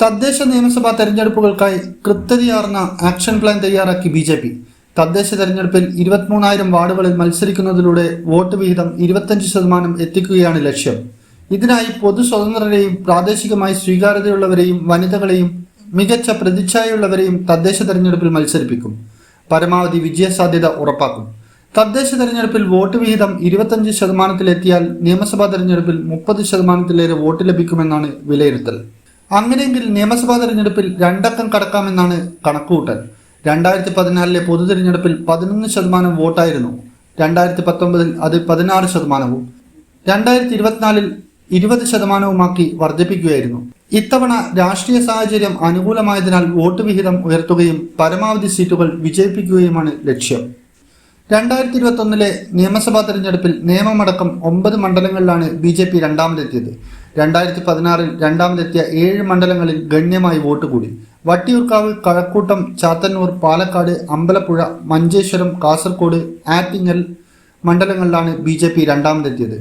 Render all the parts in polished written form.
തദ്ദേശ നിയമസഭാ തെരഞ്ഞെടുപ്പുകൾക്കായി കൃത്യതയാർന്ന action plan തയ്യാറാക്കി ബി.ജെ.പി. തദ്ദേശ തെരഞ്ഞെടുപ്പിൽ 23,000 വാർഡുകളിൽ മത്സരിക്കുന്നതിലൂടെ വോട്ട് വിഹിതം 25% എത്തിക്കുകയാണ് ലക്ഷ്യം. ഇതിനായി പൊതു സ്വതന്ത്രരെയും പ്രാദേശികമായി സ്വീകാര്യതയുള്ളവരെയും വനിതകളെയും മികച്ച പ്രതിച്ഛായയുള്ളവരെയും തദ്ദേശ തെരഞ്ഞെടുപ്പിൽ മത്സരിപ്പിക്കും. പരമാവധി വിജയസാധ്യത ഉറപ്പാക്കും. തദ്ദേശ തെരഞ്ഞെടുപ്പിൽ വോട്ട് വിഹിതം 25%-ലെത്തിയാൽ നിയമസഭാ തെരഞ്ഞെടുപ്പിൽ 30%-ലേറെ വോട്ട് ലഭിക്കുമെന്നാണ് വിലയിരുത്തൽ. അങ്ങനെയെങ്കിൽ നിയമസഭാ തെരഞ്ഞെടുപ്പിൽ 2 അക്കം കടക്കാമെന്നാണ് കണക്കുകൂട്ടൽ. 2014 പൊതു തെരഞ്ഞെടുപ്പിൽ 11% വോട്ടായിരുന്നു. 2019 അത് 16%-വും 2024 20%-വുമാക്കി വർദ്ധിപ്പിക്കുകയായിരുന്നു. ഇത്തവണ രാഷ്ട്രീയ സാഹചര്യം അനുകൂലമായതിനാൽ വോട്ട് വിഹിതം ഉയർത്തുകയും പരമാവധി സീറ്റുകൾ വിജയിപ്പിക്കുകയുമാണ് ലക്ഷ്യം. 2021 നിയമസഭാ തെരഞ്ഞെടുപ്പിൽ നേമമടക്കം 9 മണ്ഡലങ്ങളിലാണ് ബി.ജെ.പി. രണ്ടാമതെത്തിയത്. 2016 രണ്ടാമതെത്തിയ 7 മണ്ഡലങ്ങളിൽ ഗണ്യമായി വോട്ട് കൂടി. വട്ടിയൂർക്കാവ്, കഴക്കൂട്ടം, ചാത്തന്നൂർ, പാലക്കാട്, അമ്പലപ്പുഴ, മഞ്ചേശ്വരം, കാസർഗോഡ്, ആറ്റിങ്ങൽ മണ്ഡലങ്ങളിലാണ് ബി.ജെ.പി. രണ്ടാമതെത്തിയത്.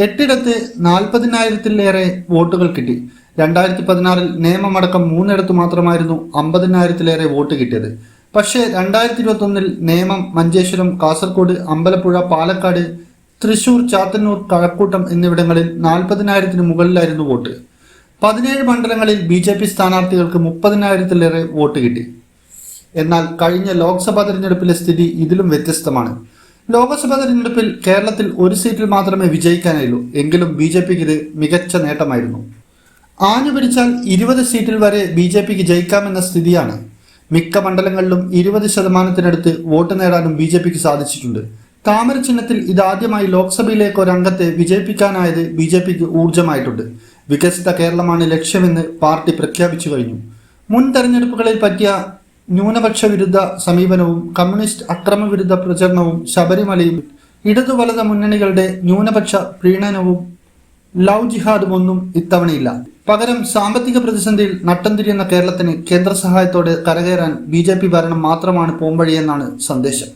8ഇടത്ത് 40,000-ലേറെ വോട്ടുകൾ കിട്ടി. 2016 നേമമടക്കം 3ഇടത്ത് മാത്രമായിരുന്നു 50,000-ലേറെ വോട്ട് കിട്ടിയത്. പക്ഷേ 2021 നേമം, മഞ്ചേശ്വരം, കാസർഗോഡ്, അമ്പലപ്പുഴ, പാലക്കാട്, തൃശൂർ, ചാത്തന്നൂർ, കഴക്കൂട്ടം എന്നിവിടങ്ങളിൽ 40,000-ന് മുകളിലായിരുന്നു വോട്ട്. 17 മണ്ഡലങ്ങളിൽ ബി.ജെ.പി. സ്ഥാനാർത്ഥികൾക്ക് 30,000-ലേറെ വോട്ട് കിട്ടി. എന്നാൽ കഴിഞ്ഞ ലോക്സഭാ തെരഞ്ഞെടുപ്പിലെ സ്ഥിതി ഇതിലും വ്യത്യസ്തമാണ്. ലോക്സഭാ തെരഞ്ഞെടുപ്പിൽ കേരളത്തിൽ 1 സീറ്റിൽ മാത്രമേ വിജയിക്കാനായുള്ളൂ. എങ്കിലും ബി.ജെ.പിക്ക് ഇത് മികച്ച നേട്ടമായിരുന്നു. ആഞ്ഞു പിടിച്ചാൽ 20 സീറ്റിൽ വരെ ബി.ജെ.പിക്ക് ജയിക്കാമെന്ന സ്ഥിതിയാണ്. മിക്ക മണ്ഡലങ്ങളിലും 20%-നടുത്ത് വോട്ട് നേടാനും ബി.ജെ.പിക്ക് സാധിച്ചിട്ടുണ്ട്. താമര ചിഹ്നത്തിൽ ഇതാദ്യമായി ലോക്സഭയിലേക്ക് ഒരംഗത്തെ വിജയിപ്പിക്കാനായത് ബി.ജെ.പിക്ക് ഊർജ്ജമായിട്ടുണ്ട്. വികസിത കേരളമാണ് ലക്ഷ്യമെന്ന് പാർട്ടി പ്രഖ്യാപിച്ചു കഴിഞ്ഞു. മുൻ തെരഞ്ഞെടുപ്പുകളിൽ പറ്റിയ ന്യൂനപക്ഷ വിരുദ്ധ സമീപനവും കമ്മ്യൂണിസ്റ്റ് അക്രമവിരുദ്ധ പ്രചരണവും ശബരിമലയും ഇടതുവലത മുന്നണികളുടെ ന്യൂനപക്ഷ പ്രീണനവും ലവ് ജിഹാദും ഒന്നും ഇത്തവണയില്ല. പകരം സാമ്പത്തിക പ്രതിസന്ധിയിൽ നട്ടം തിരിയുന്ന കേരളത്തിന് കേന്ദ്ര സഹായത്തോടെ കരകയറാൻ ബി.ജെ.പി. ഭരണം മാത്രമാണ് പോംവഴിയെന്നാണ് സന്ദേശം.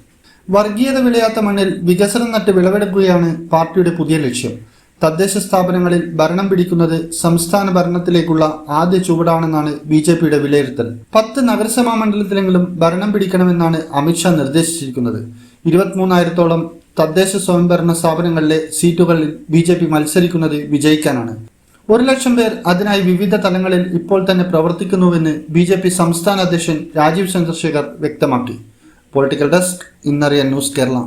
വർഗീയത വിളയാത്ത മണ്ണിൽ വികസനം നട്ട് വിളവെടുക്കുകയാണ് പാർട്ടിയുടെ പുതിയ ലക്ഷ്യം. തദ്ദേശ സ്ഥാപനങ്ങളിൽ ഭരണം പിടിക്കുന്നത് സംസ്ഥാന ഭരണത്തിലേക്കുള്ള ആദ്യ ചുവടാണെന്നാണ് ബി.ജെ.പിയുടെ വിലയിരുത്തൽ. 10 നഗരസഭാ മണ്ഡലത്തിലെങ്കിലും ഭരണം പിടിക്കണമെന്നാണ് അമിത്ഷാ നിർദ്ദേശിച്ചിരിക്കുന്നത്. 23,000-ഓളം തദ്ദേശ സ്വയംഭരണ സ്ഥാപനങ്ങളിലെ സീറ്റുകളിൽ ബി.ജെ.പി. മത്സരിക്കുന്നത് വിജയിക്കാനാണ്. 1,00,000 പേർ അതിനായി വിവിധ തലങ്ങളിൽ ഇപ്പോൾ തന്നെ പ്രവർത്തിക്കുന്നുവെന്ന് ബി.ജെ.പി. സംസ്ഥാന അധ്യക്ഷൻ രാജീവ് ചന്ദ്രശേഖർ വ്യക്തമാക്കി. പൊളിറ്റിക്കൽ ഡെസ്ക്, ഇന്നറിയാൻ ന്യൂസ് കേരള.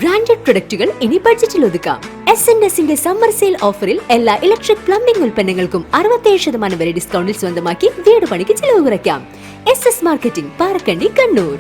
ബ്രാൻഡഡ് പ്രൊഡക്റ്റുകൾ ഇനി ബഡ്ജറ്റിൽ ഒതുക്കാം. S&Sന്റെ സമ്മർ സെയിൽ ഓഫറിൽ എല്ലാ ഇലക്ട്രിക് പ്ലംബിംഗ് ഉൽപ്പന്നങ്ങൾക്കും 67% വരെ ഡിസ്കൗണ്ടിൽ സ്വന്തമാക്കി വീട് പണിക്ക് ചിലവ് കുറയ്ക്കാം. SS marketing, Parakkandi, Kannur.